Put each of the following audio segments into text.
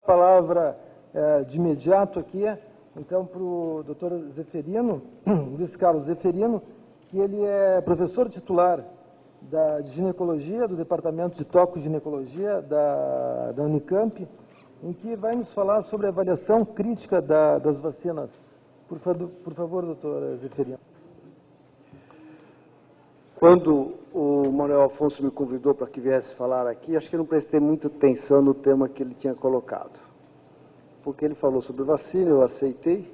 palavra de imediato aqui, então, para o doutor Zeferino, Luiz Carlos Zeferino, que ele é professor titular de ginecologia, do Departamento de Toco-Ginecologia da Unicamp, em que vai nos falar sobre a avaliação crítica das vacinas. Por favor, doutor Zeferino. Quando o Manuel Afonso me convidou para que viesse falar aqui, acho que eu não prestei muita atenção no tema que ele tinha colocado. Porque ele falou sobre vacina, eu aceitei,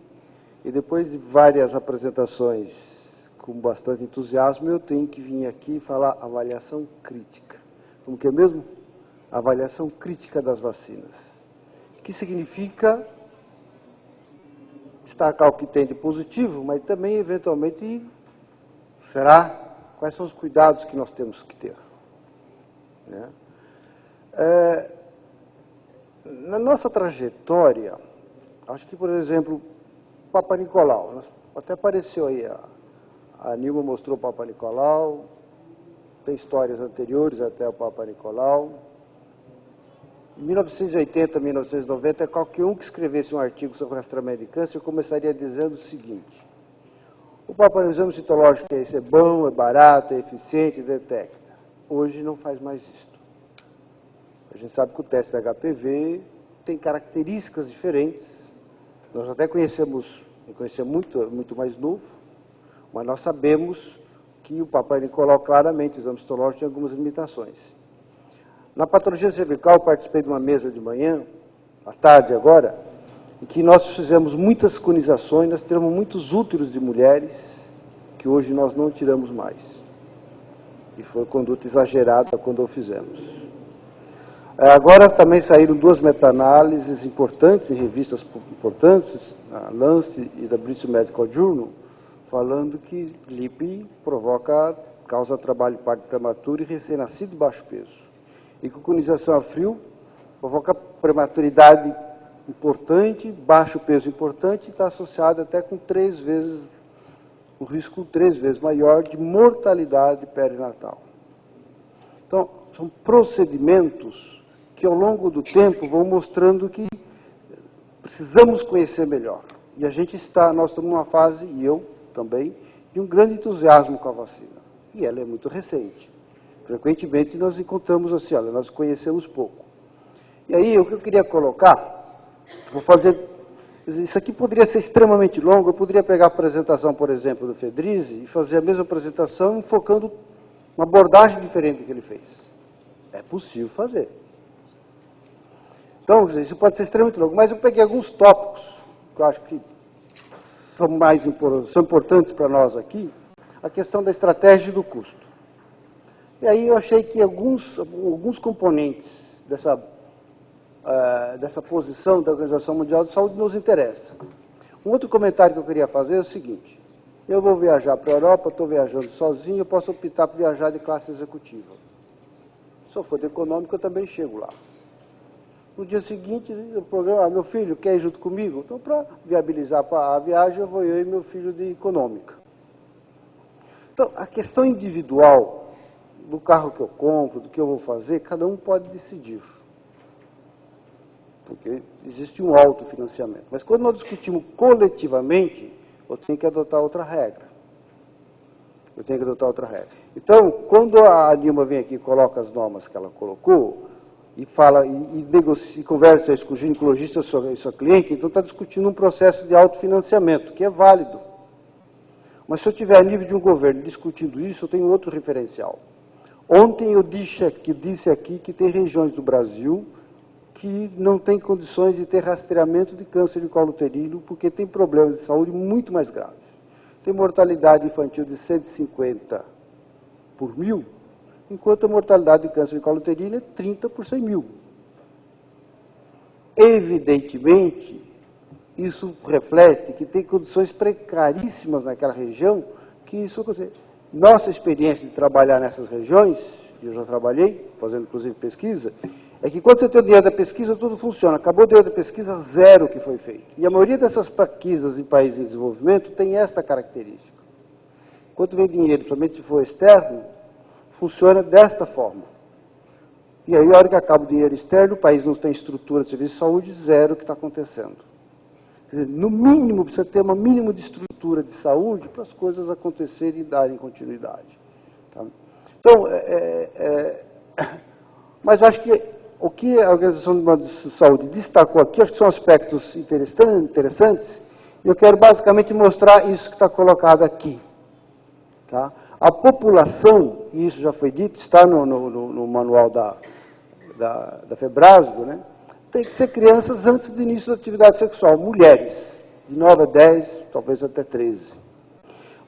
e depois de várias apresentações com bastante entusiasmo, eu tenho que vir aqui falar avaliação crítica. Como que é mesmo? Avaliação crítica das vacinas. Que significa destacar o que tem de positivo, mas também, eventualmente, quais são os cuidados que nós temos que ter. Né? Na nossa trajetória, acho que, por exemplo, Papa Nicolau, até apareceu aí, a Nilma mostrou o Papa Nicolau, tem histórias anteriores até o Papa Nicolau. Em 1980, 1990, qualquer um que escrevesse um artigo sobre rastreamento de câncer começaria dizendo o seguinte: o Papa exame citológico é bom, é barato, é eficiente, detecta. Hoje não faz mais isso. A gente sabe que o teste HPV tem características diferentes. Nós até conhecemos muito mais novo, mas nós sabemos que o Papa Nicolau, claramente, o exame citológico tem algumas limitações. Na patologia cervical, eu participei de uma mesa de manhã, à tarde agora, em que nós fizemos muitas conizações, nós tiramos muitos úteros de mulheres, que hoje nós não tiramos mais. E foi conduta exagerada quando o fizemos. Agora também saíram duas meta-análises importantes, em revistas importantes, a Lancet e da British Medical Journal, falando que LIP causa trabalho de parto prematuro e recém-nascido de baixo peso. E que a conização a frio provoca prematuridade importante, baixo peso importante, e está associado até com o risco 3 vezes maior de mortalidade perinatal. Então, são procedimentos que ao longo do tempo vão mostrando que precisamos conhecer melhor. E nós estamos numa fase, e eu também, de um grande entusiasmo com a vacina. E ela é muito recente. Frequentemente nós encontramos assim, olha, nós conhecemos pouco. E aí, o que eu queria colocar, isso aqui poderia ser extremamente longo, eu poderia pegar a apresentação, por exemplo, do Fedrizi e fazer a mesma apresentação enfocando uma abordagem diferente do que ele fez. É possível fazer. Então, isso pode ser extremamente longo, mas eu peguei alguns tópicos que eu acho que são importantes para nós aqui, a questão da estratégia e do custo. E aí eu achei que alguns componentes dessa posição da Organização Mundial de Saúde nos interessam. Um outro comentário que eu queria fazer é o seguinte: eu vou viajar para a Europa, estou viajando sozinho, eu posso optar por viajar de classe executiva. Se eu for de econômico, eu também chego lá. No dia seguinte, o programa, meu filho, quer ir junto comigo? Então, para viabilizar a viagem, eu e meu filho de econômica. Então, a questão individual do carro que eu compro, do que eu vou fazer, cada um pode decidir. Porque existe um autofinanciamento. Mas quando nós discutimos coletivamente, eu tenho que adotar outra regra. Então, quando a Nilma vem aqui e coloca as normas que ela colocou, e fala e conversa isso com o ginecologista e sua cliente, então está discutindo um processo de autofinanciamento, que é válido. Mas se eu tiver a nível de um governo discutindo isso, eu tenho outro referencial. Ontem eu disse aqui que tem regiões do Brasil que não têm condições de ter rastreamento de câncer de colo uterino, porque tem problemas de saúde muito mais graves. Tem mortalidade infantil de 150 por 1000, enquanto a mortalidade de câncer de colo uterino é 30 por 100 mil. Evidentemente, isso reflete que tem condições precaríssimas naquela região, que isso, nossa experiência de trabalhar nessas regiões, e eu já trabalhei, fazendo inclusive pesquisa, é que quando você tem o dinheiro da pesquisa, tudo funciona. Acabou o dinheiro da pesquisa, zero que foi feito. E a maioria dessas pesquisas em países em desenvolvimento tem essa característica. Quando vem dinheiro, principalmente se for externo, funciona desta forma. E aí, a hora que acaba o dinheiro externo, o país não tem estrutura de serviço de saúde, zero o que está acontecendo. Quer dizer, no mínimo, precisa ter um mínimo de estrutura de saúde para as coisas acontecerem e darem continuidade. Tá? Então, mas eu acho que o que a Organização Mundial de Saúde destacou aqui, acho que são aspectos interessantes, e eu quero basicamente mostrar isso que está colocado aqui. Tá? A população, e isso já foi dito, está no manual da FEBRASGO, né? Tem que ser crianças antes do início da atividade sexual, mulheres, de 9 a 10, talvez até 13.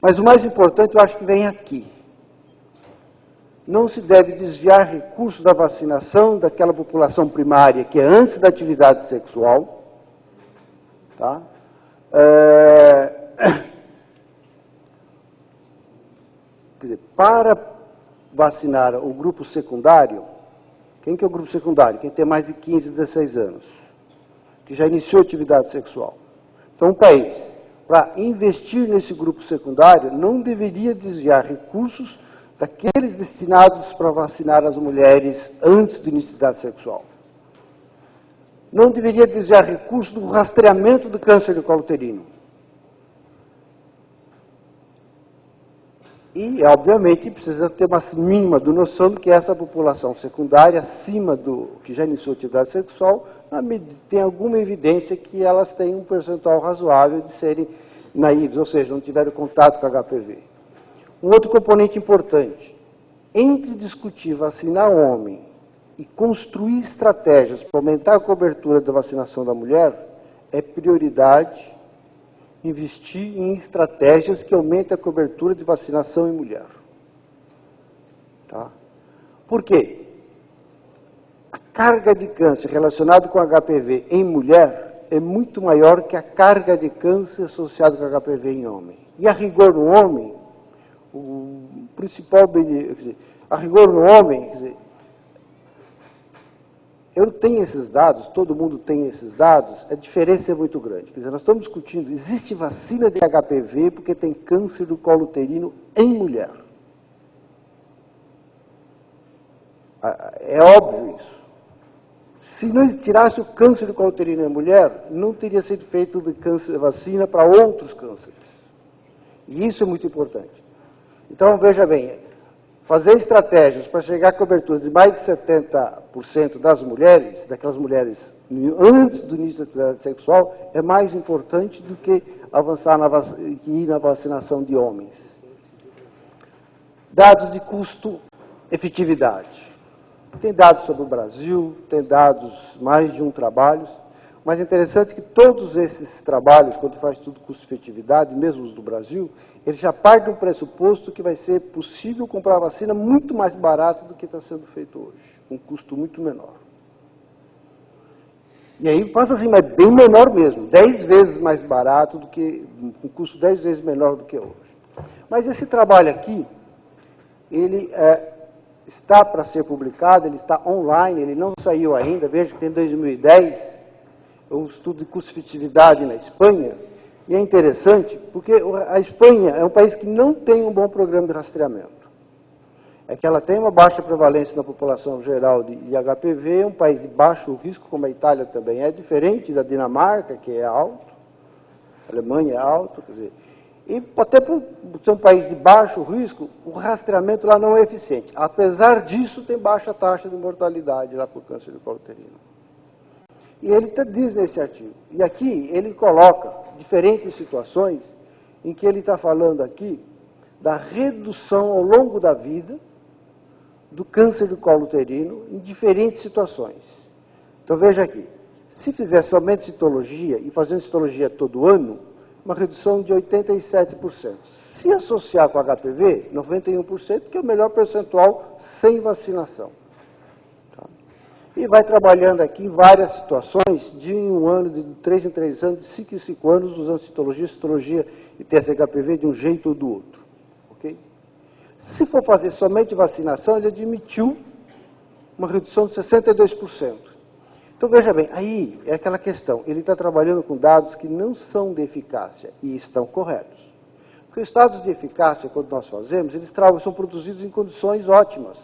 Mas o mais importante, eu acho que vem aqui. Não se deve desviar recursos da vacinação daquela população primária, que é antes da atividade sexual. Tá? Quer dizer, para vacinar o grupo secundário, quem que é o grupo secundário? Quem tem mais de 15, 16 anos, que já iniciou atividade sexual. Então, um país, para investir nesse grupo secundário, não deveria desviar recursos daqueles destinados para vacinar as mulheres antes do início da atividade sexual. Não deveria desviar recursos do rastreamento do câncer de colo uterino. E, obviamente, precisa ter uma mínima de noção de que essa população secundária, acima do que já iniciou atividade sexual, tem alguma evidência que elas têm um percentual razoável de serem naíves, ou seja, não tiveram contato com HPV. Um outro componente importante, entre discutir vacinar o homem e construir estratégias para aumentar a cobertura da vacinação da mulher, é prioridade investir em estratégias que aumentem a cobertura de vacinação em mulher. Tá? Por quê? A carga de câncer relacionada com HPV em mulher é muito maior que a carga de câncer associada com HPV em homem. E a rigor no homem, o principal benefício, quer dizer, a rigor no homem, quer dizer, eu tenho esses dados, todo mundo tem esses dados, a diferença é muito grande. Quer dizer, nós estamos discutindo, existe vacina de HPV porque tem câncer do colo uterino em mulher. É óbvio isso. Se não tirasse o câncer do colo uterino em mulher, não teria sido feito de vacina para outros cânceres. E isso é muito importante. Então, veja bem, fazer estratégias para chegar à cobertura de mais de 70% das mulheres, daquelas mulheres antes do início da atividade sexual, é mais importante do que avançar ir na vacinação de homens. Dados de custo-efetividade. Tem dados sobre o Brasil, tem dados, mais de um trabalho, mas é interessante que todos esses trabalhos, quando faz tudo custo-efetividade, mesmo os do Brasil, eles já partem do pressuposto que vai ser possível comprar a vacina muito mais barato do que está sendo feito hoje, com um custo muito menor. E aí passa assim, mas bem menor mesmo, 10 vezes mais barato do que, com custo 10 vezes menor do que hoje. Mas esse trabalho aqui, ele está para ser publicado, ele está online, ele não saiu ainda, veja que tem 2010, um estudo de custo-efetividade na Espanha, e é interessante, porque a Espanha é um país que não tem um bom programa de rastreamento. É que ela tem uma baixa prevalência na população geral de HPV, é um país de baixo risco, como a Itália também é, diferente da Dinamarca, que é alto, a Alemanha é alto, quer dizer, e até por ser um país de baixo risco, o rastreamento lá não é eficiente. Apesar disso, tem baixa taxa de mortalidade lá por câncer de colo uterino. E ele diz nesse artigo, e aqui ele coloca diferentes situações em que ele está falando aqui da redução ao longo da vida do câncer do colo uterino em diferentes situações. Então veja aqui, se fizer somente citologia e fazendo citologia todo ano, uma redução de 87%. Se associar com HPV, 91%, que é o melhor percentual sem vacinação. E vai trabalhando aqui em várias situações, de um ano, de 3 em 3 anos, de 5 em 5 anos, usando citologia e TSHPV de um jeito ou do outro. Okay? Se for fazer somente vacinação, ele admitiu uma redução de 62%. Então, veja bem, aí é aquela questão, ele está trabalhando com dados que não são de eficácia e estão corretos. Porque os dados de eficácia, quando nós fazemos, eles são produzidos em condições ótimas.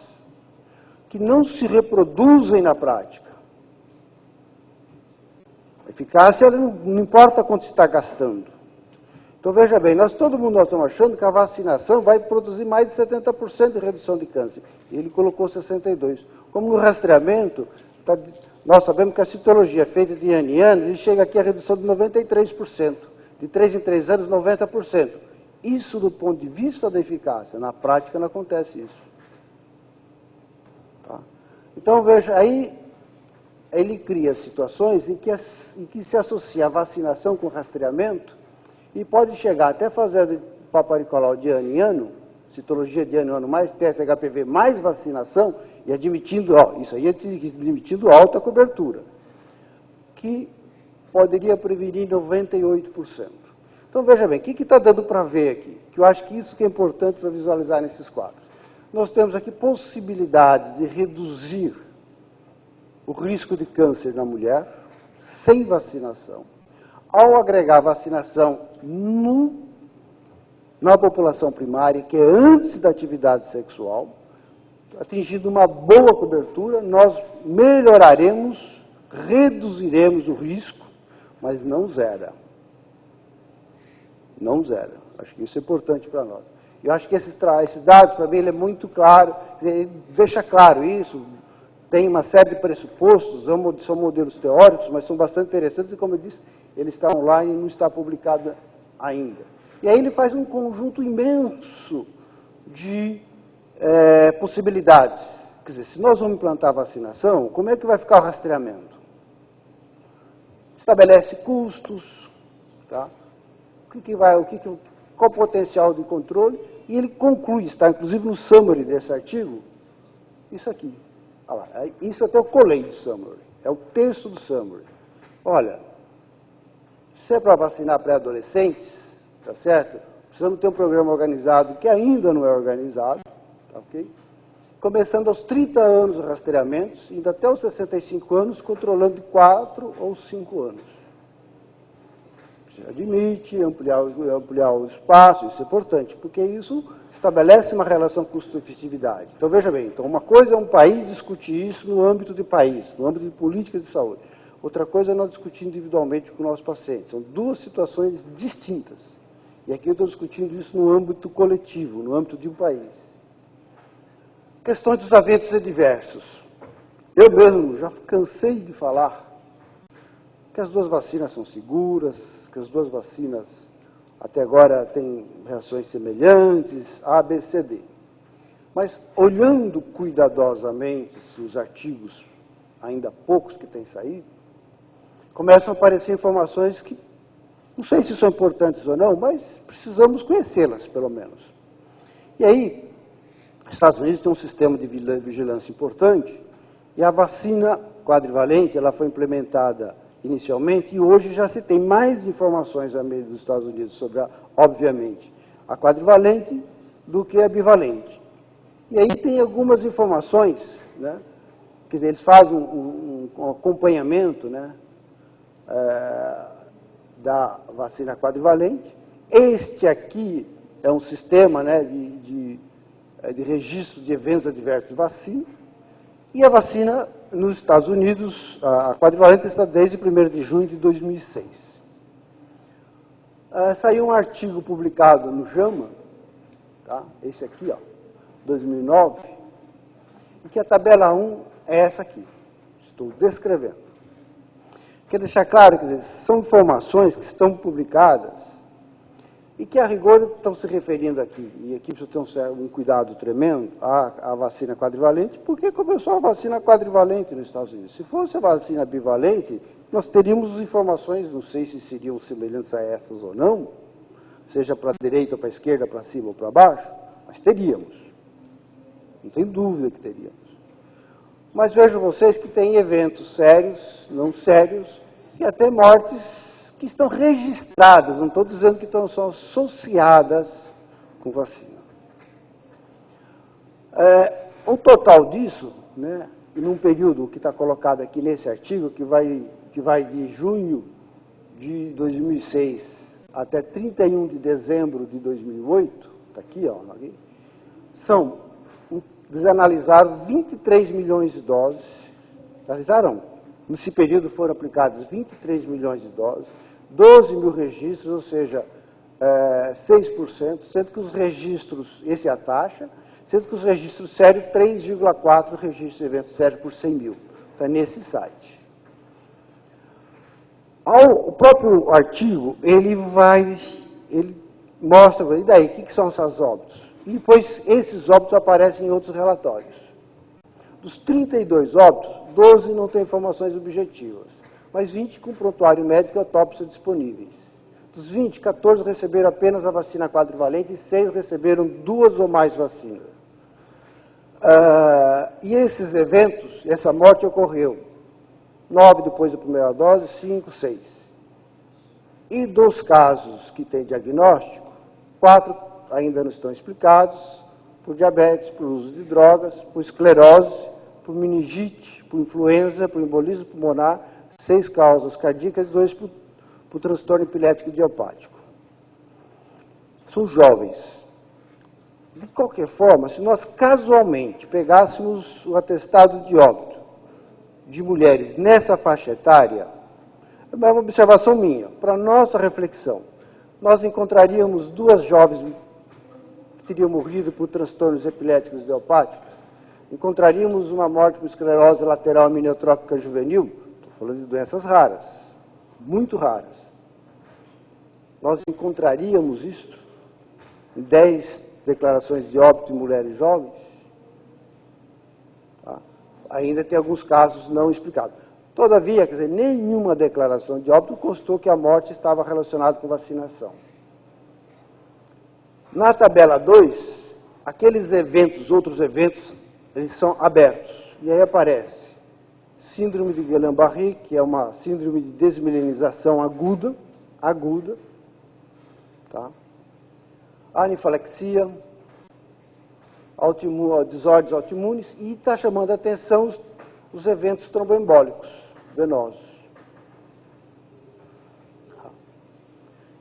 que não se reproduzem na prática. A eficácia não importa quanto está gastando. Então, veja bem, todo mundo estamos achando que a vacinação vai produzir mais de 70% de redução de câncer. Ele colocou 62%. Como no rastreamento, nós sabemos que a citologia é feita de ano em ano, ele chega aqui a redução de 93%. De 3 em 3 anos, 90%. Isso do ponto de vista da eficácia. Na prática não acontece isso. Tá? Então, veja, aí ele cria situações em que se associa a vacinação com rastreamento e pode chegar até fazer Papa Nicolau de ano em ano, citologia de ano em ano, mais teste HPV, mais vacinação, e admitindo, isso aí é admitindo alta cobertura, que poderia prevenir 98%. Então, veja bem, o que está dando para ver aqui? Que eu acho que isso que é importante para visualizar nesses quadros. Nós temos aqui possibilidades de reduzir o risco de câncer na mulher sem vacinação, ao agregar vacinação na população primária, que é antes da atividade sexual, atingindo uma boa cobertura, nós melhoraremos, reduziremos o risco, mas não zera. Não zera. Acho que isso é importante para nós. Eu acho que esses dados, para mim, ele é muito claro, ele deixa claro isso, tem uma série de pressupostos, são modelos teóricos, mas são bastante interessantes e, como eu disse, ele está online e não está publicado ainda. E aí ele faz um conjunto imenso de possibilidades. Quer dizer, se nós vamos implantar a vacinação, como é que vai ficar o rastreamento? Estabelece custos, tá? Qual o potencial de controle? E ele conclui, está inclusive no summary desse artigo, isso aqui. Olha lá, isso até eu colei do summary, é o texto do summary. Olha, se é para vacinar pré-adolescentes, tá certo? Precisamos ter um programa organizado que ainda não é organizado, tá ok? Começando aos 30 anos os rastreamentos, indo até os 65 anos, controlando de 4 ou 5 anos. Admite ampliar o espaço, isso é importante, porque isso estabelece uma relação custo-efetividade. Então, veja bem, uma coisa é um país discutir isso no âmbito de país, no âmbito de política de saúde. Outra coisa é nós discutir individualmente com o nosso paciente. São duas situações distintas. E aqui eu estou discutindo isso no âmbito coletivo, no âmbito de um país. Questões dos eventos adversos. Eu mesmo já cansei de falar que as duas vacinas são seguras, que as duas vacinas até agora têm reações semelhantes, A, B, C, D. Mas, olhando cuidadosamente os artigos, ainda poucos que têm saído, começam a aparecer informações que, não sei se são importantes ou não, mas precisamos conhecê-las, pelo menos. E aí, os Estados Unidos têm um sistema de vigilância importante, e a vacina quadrivalente, ela foi implementada inicialmente, e hoje já se tem mais informações a meio dos Estados Unidos sobre, obviamente, a quadrivalente do que a bivalente. E aí tem algumas informações, né? Quer dizer, eles fazem um acompanhamento, né, da vacina quadrivalente. Este aqui é um sistema, né, de registro de eventos adversos de vacina. E a vacina nos Estados Unidos, a quadrivalente está desde 1º de junho de 2006. Saiu um artigo publicado no JAMA, tá? Esse aqui, 2009, em que a tabela 1 é essa aqui. Estou descrevendo. Quero deixar claro, quer dizer, são informações que estão publicadas e que, a rigor, estão se referindo aqui, e aqui precisa ter um cuidado tremendo, à vacina quadrivalente, porque começou a vacina quadrivalente nos Estados Unidos. Se fosse a vacina bivalente, nós teríamos informações, não sei se seriam semelhantes a essas ou não, seja para a direita ou para a esquerda, para cima ou para baixo, mas teríamos. Não tem dúvida que teríamos. Mas vejam vocês que tem eventos sérios, não sérios, e até mortes que estão registradas, não estou dizendo que são associadas com vacina. O total disso, né, num período que está colocado aqui nesse artigo, que vai de junho de 2006 até 31 de dezembro de 2008, está aqui, são eles analisaram 23 milhões de doses, analisaram, nesse período foram aplicadas 23 milhões de doses, 12 mil registros, ou seja, 6%, sendo que os registros, essa é a taxa, sendo que os registros sérios, 3,4 registros de eventos sérios por 100 mil. Está nesse site. O próprio artigo, ele mostra, e daí, o que são esses óbitos? E depois, esses óbitos aparecem em outros relatórios. Dos 32 óbitos, 12 não têm informações objetivas, mas 20 com prontuário médico e autópsia disponíveis. Dos 20, 14 receberam apenas a vacina quadrivalente e 6 receberam 2 ou mais vacinas. E esses eventos, essa morte ocorreu 9 depois da primeira dose, 5, 6. E dos casos que têm diagnóstico, 4 ainda não estão explicados, por diabetes, por uso de drogas, por esclerose, por meningite, por influenza, por embolismo pulmonar, 6 causas cardíacas e 2 por transtorno epilético idiopático. São jovens. De qualquer forma, se nós casualmente pegássemos o atestado de óbito de mulheres nessa faixa etária, é uma observação minha, para nossa reflexão, nós encontraríamos 2 jovens que teriam morrido por transtornos epiléticos idiopáticos, encontraríamos uma morte por esclerose lateral aminiotrófica juvenil, estou falando de doenças raras, muito raras. Nós encontraríamos isso em 10 declarações de óbito em mulheres jovens? Tá? Ainda tem alguns casos não explicados. Todavia, quer dizer, nenhuma declaração de óbito constou que a morte estava relacionada com vacinação. Na tabela 2, aqueles eventos, outros eventos, eles são abertos. E aí aparece síndrome de Guillain-Barré, que é uma síndrome de desmilinização aguda, tá? Anifalexia, desordens autoimunes, e está chamando a atenção os eventos tromboembólicos venosos.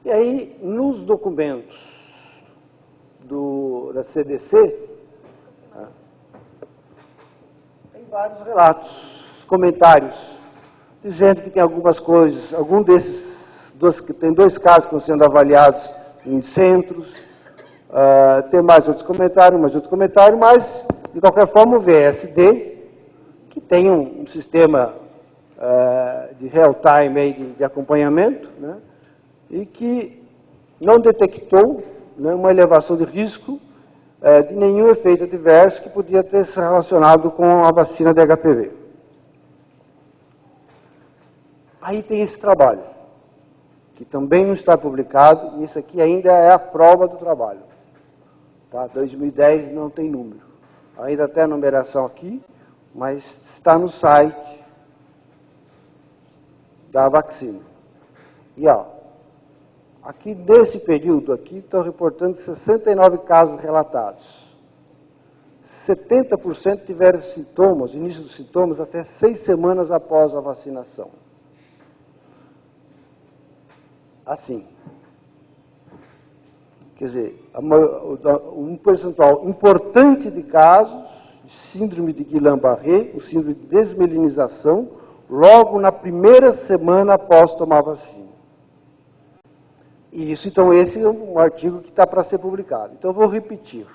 E aí, nos documentos da CDC, tem vários relatos, comentários, dizendo que tem algumas coisas, algum desses, tem 2 casos que estão sendo avaliados em centros, tem mais outros comentários, mas, de qualquer forma, o VSD, que tem um sistema de real-time de acompanhamento, né, e que não detectou, né, uma elevação de risco de nenhum efeito adverso que podia ter se relacionado com a vacina de HPV. Aí tem esse trabalho, que também não está publicado, e isso aqui ainda é a prova do trabalho. Tá? 2010 não tem número. Ainda tem a numeração aqui, mas está no site da vacina. E ó, aqui desse período aqui estão reportando 69 casos relatados. 70% tiveram sintomas, início dos sintomas, até 6 semanas após a vacinação. Assim. Quer dizer, um percentual importante de casos de síndrome de Guillain-Barré, o síndrome de desmelinização, logo na primeira semana após tomar a vacina. E isso, então, esse é um artigo que está para ser publicado. Então, eu vou repetir.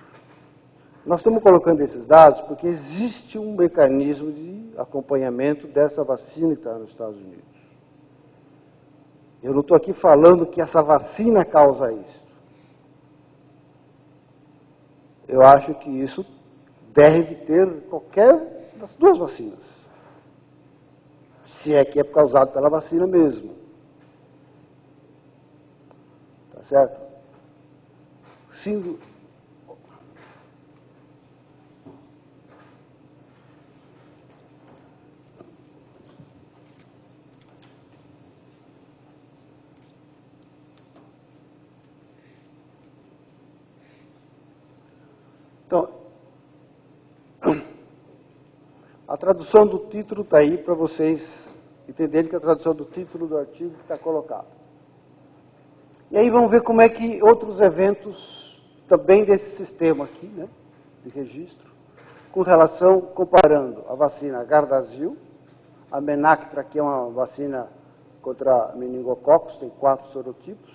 Nós estamos colocando esses dados porque existe um mecanismo de acompanhamento dessa vacina que está nos Estados Unidos. Eu não estou aqui falando que essa vacina causa isso. Eu acho que isso deve ter qualquer das 2 vacinas. Se é que é causado pela vacina mesmo. Tá certo? Síndrome. Então, a tradução do título está aí para vocês entenderem que é a tradução do título do artigo que está colocado. E aí vamos ver como é que outros eventos, também desse sistema aqui, né, de registro, com relação, comparando a vacina Gardasil, a Menactra, que é uma vacina contra meningococos, tem 4 sorotipos,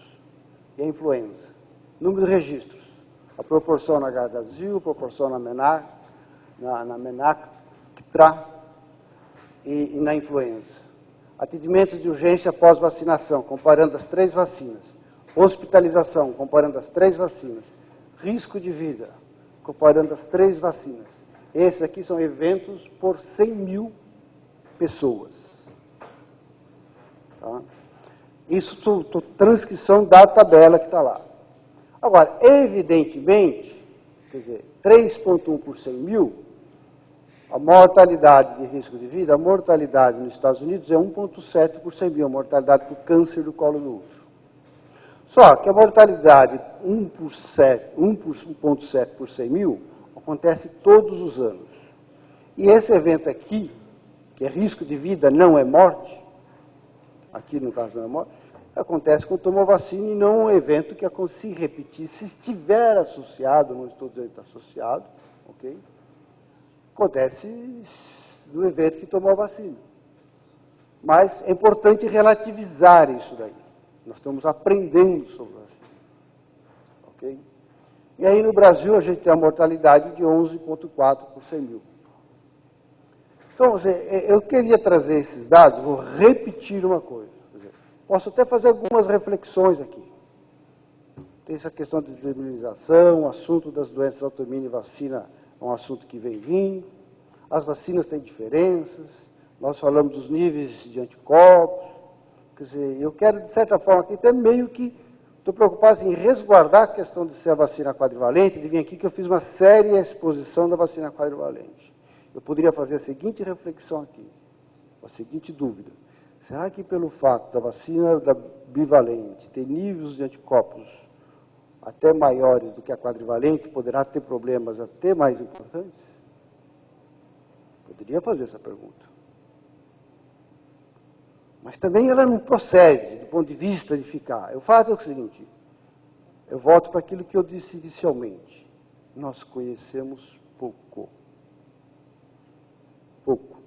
e a influenza. Número de registros, a proporção na Gardasil, a proporção na Menactra e na influenza. Atendimentos de urgência após vacinação, comparando as 3 vacinas. Hospitalização, comparando as 3 vacinas. Risco de vida, comparando as 3 vacinas. Esses aqui são eventos por 100 mil pessoas. Tá? Isso, transcrição da tabela que está lá. Agora, evidentemente, quer dizer, 3,1 por 100 mil, a mortalidade de risco de vida, a mortalidade nos Estados Unidos é 1,7 por 100 mil, a mortalidade por câncer do colo do útero. Só que a mortalidade 1,7 por 100 mil acontece todos os anos. E esse evento aqui, que é risco de vida, não é morte, aqui no caso não é morte, acontece quando tomou vacina e não um evento que se repetir, se estiver associado, não estou dizendo que está associado, ok? Acontece no evento que tomou a vacina. Mas é importante relativizar isso daí. Nós estamos aprendendo sobre a vacina, ok? E aí no Brasil a gente tem a mortalidade de 11,4 por 100 mil. Então, eu queria trazer esses dados, vou repetir uma coisa. Posso até fazer algumas reflexões aqui. Tem essa questão de desmobilização, o assunto das doenças autoimunes e vacina é um assunto que vem vindo. As vacinas têm diferenças, nós falamos dos níveis de anticorpos. Quer dizer, eu quero, de certa forma, aqui até meio que estou preocupado em resguardar a questão de ser a vacina quadrivalente, de vir aqui que eu fiz uma séria exposição da vacina quadrivalente. Eu poderia fazer a seguinte reflexão aqui, a seguinte dúvida. Será que pelo fato da vacina da bivalente ter níveis de anticorpos até maiores do que a quadrivalente, poderá ter problemas até mais importantes? Poderia fazer essa pergunta. Mas também ela não procede do ponto de vista de ficar. O fato é o seguinte, eu volto para aquilo que eu disse inicialmente. Nós conhecemos pouco. Pouco.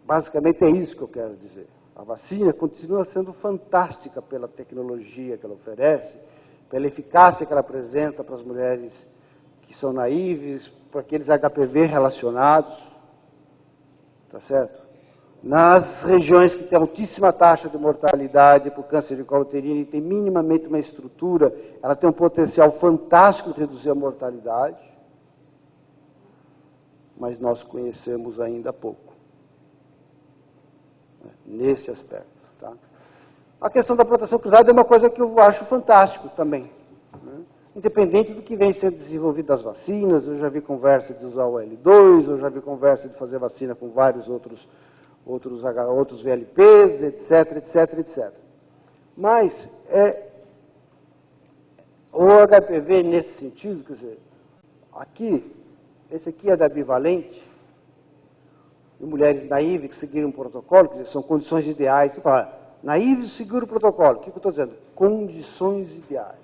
Basicamente é isso que eu quero dizer. A vacina continua sendo fantástica pela tecnologia que ela oferece, pela eficácia que ela apresenta para as mulheres que são naíves, para aqueles HPV relacionados, tá certo? Nas regiões que têm altíssima taxa de mortalidade por câncer de colo uterino e tem minimamente uma estrutura, ela tem um potencial fantástico de reduzir a mortalidade, mas nós conhecemos ainda pouco nesse aspecto. Tá? A questão da proteção cruzada é uma coisa que eu acho fantástico também. Né? Independente do que vem sendo desenvolvido das vacinas, eu já vi conversa de usar o L2, eu já vi conversa de fazer vacina com vários outros VLPs, etc, etc, etc. Mas o HPV nesse sentido, quer dizer, esse aqui é da bivalente, de mulheres naíves que seguiram o protocolo, quer dizer, são condições ideais. Tu fala, naíves seguiram o protocolo. O que eu estou dizendo? Condições ideais.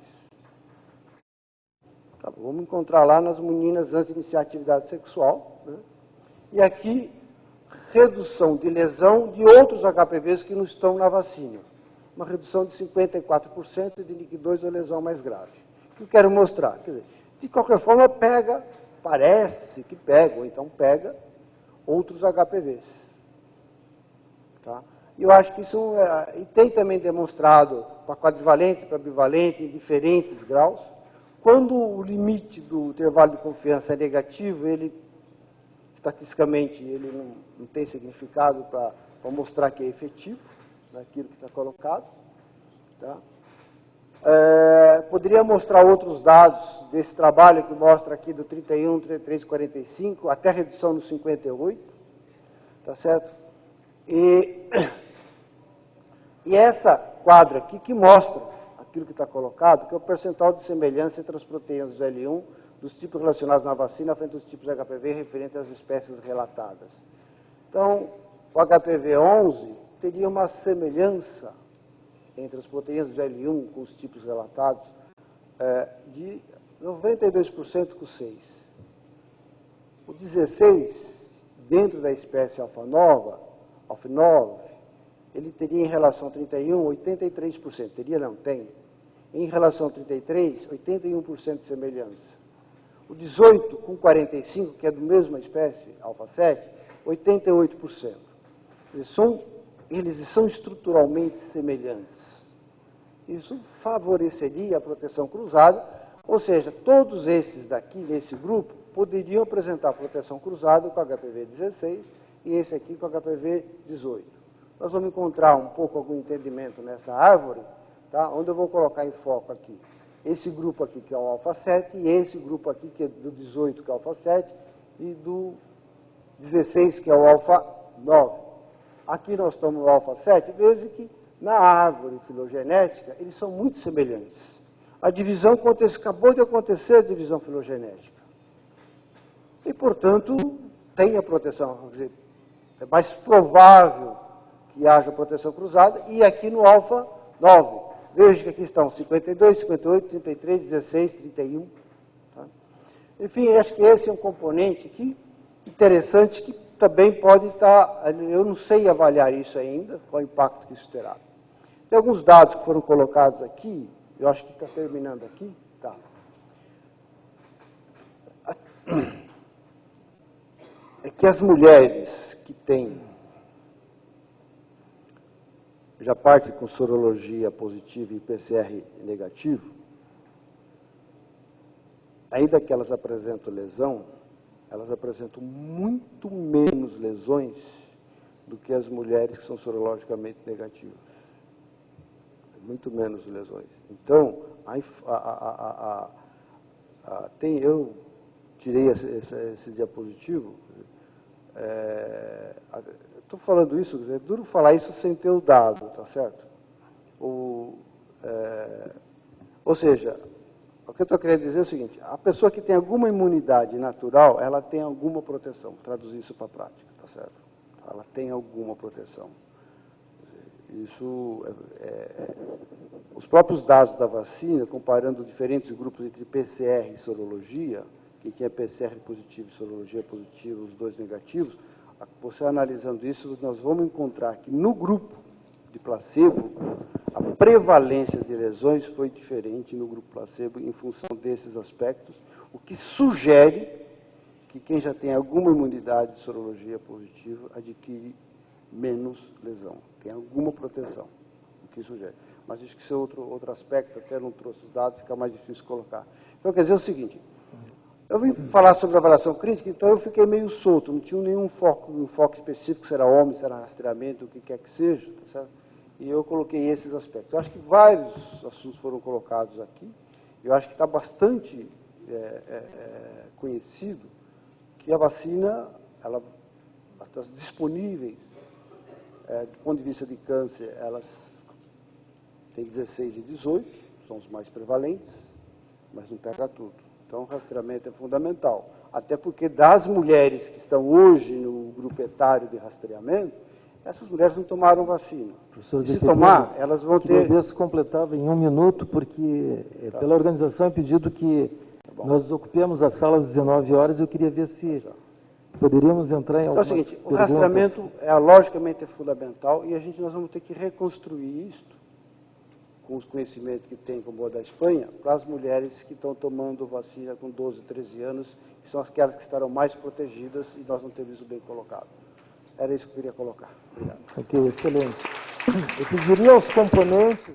Tá, vamos encontrar lá nas meninas antes de iniciar a atividade sexual. Né? E aqui, redução de lesão de outros HPVs que não estão na vacina. Uma redução de 54% de liquidez ou lesão mais grave. O que eu quero mostrar? Quer dizer, de qualquer forma, parece que pega, ou então pega outros HPVs. Tá? E eu acho que isso e tem também demonstrado para quadrivalente, para bivalente, em diferentes graus. Quando o limite do intervalo de confiança é negativo, estatisticamente, ele não tem significado para mostrar que é efetivo, naquilo que está colocado. Tá? Poderia mostrar outros dados desse trabalho que mostra aqui do 31, 33, 45, até redução no 58, tá certo? E essa quadra aqui que mostra aquilo que está colocado, que é o percentual de semelhança entre as proteínas do L1 dos tipos relacionados na vacina frente aos tipos HPV referentes às espécies relatadas. Então, o HPV-11 teria uma semelhança entre as proteínas do L1 com os tipos relatados de 92% com 6. O 16, dentro da espécie alfa 9, ele teria em relação a 31, 83%. Teria, não, tem. Em relação a 33, 81% de semelhança. O 18, com 45, que é da mesma espécie, alfa 7, 88%. Eles são estruturalmente semelhantes. Isso favoreceria a proteção cruzada, ou seja, todos esses daqui, nesse grupo, poderiam apresentar proteção cruzada com HPV 16 e esse aqui com HPV 18. Nós vamos encontrar um pouco algum entendimento nessa árvore, tá? Onde eu vou colocar em foco aqui esse grupo aqui que é o alfa 7 e esse grupo aqui que é do 18 que é o alfa 7 e do 16 que é o alfa 9. Aqui nós estamos no alfa 7, veja que na árvore filogenética eles são muito semelhantes. A divisão acabou de acontecer, a divisão filogenética. E, portanto, tem a proteção, quer dizer, é mais provável que haja proteção cruzada, e aqui no alfa 9. Veja que aqui estão 52, 58, 33, 16, 31. Tá? Enfim, acho que esse é um componente aqui interessante que também pode estar, eu não sei avaliar isso ainda, qual o impacto que isso terá. Tem alguns dados que foram colocados aqui, eu acho que está terminando aqui. Tá. É que as mulheres que têm, já parte com sorologia positiva e PCR negativo, ainda que elas apresentam lesão, elas apresentam muito menos lesões do que as mulheres que são sorologicamente negativas. Muito menos lesões. Então, eu tirei esse diapositivo. Estou falando isso, é duro falar isso sem ter o dado, tá certo? Ou seja, o que eu estou querendo dizer é o seguinte: a pessoa que tem alguma imunidade natural, ela tem alguma proteção. Traduzir isso para a prática, tá certo? Ela tem alguma proteção. Isso os próprios dados da vacina, comparando diferentes grupos entre PCR e sorologia, quem tinha PCR positivo e sorologia positiva, os dois negativos, você analisando isso, nós vamos encontrar que no grupo de placebo, a prevalência de lesões foi diferente no grupo placebo em função desses aspectos, o que sugere que quem já tem alguma imunidade de sorologia positiva adquire menos lesão, tem alguma proteção, o que sugere. Mas acho que isso é outro aspecto, até não trouxe os dados, fica mais difícil colocar. Então, quer dizer o seguinte, eu vim falar sobre avaliação crítica, então eu fiquei meio solto, não tinha nenhum foco específico, se era homem, se era rastreamento, o que quer que seja, tá certo? E eu coloquei esses aspectos. Eu acho que vários assuntos foram colocados aqui, eu acho que está bastante conhecido que a vacina, as disponíveis, do ponto de vista de câncer, elas têm 16 e 18, são os mais prevalentes, mas não pega tudo. Então, o rastreamento é fundamental. Até porque das mulheres que estão hoje no grupo etário de rastreamento, essas mulheres não tomaram vacina. Professor, se tomar, elas vão ter... Queria ver se completava em 1 minuto, porque pela organização é pedido que nós desocupemos a sala às 19 horas e eu queria ver se poderíamos entrar em algumas Então é o seguinte, perguntas. o rastreamento logicamente é fundamental e nós vamos ter que reconstruir isto com os conhecimentos que tem, como o da Espanha, para as mulheres que estão tomando vacina com 12, 13 anos, que são aquelas que estarão mais protegidas e nós não temos isso bem colocado. Era isso que eu queria colocar. Obrigado. Ok, excelente. Eu pediria aos componentes...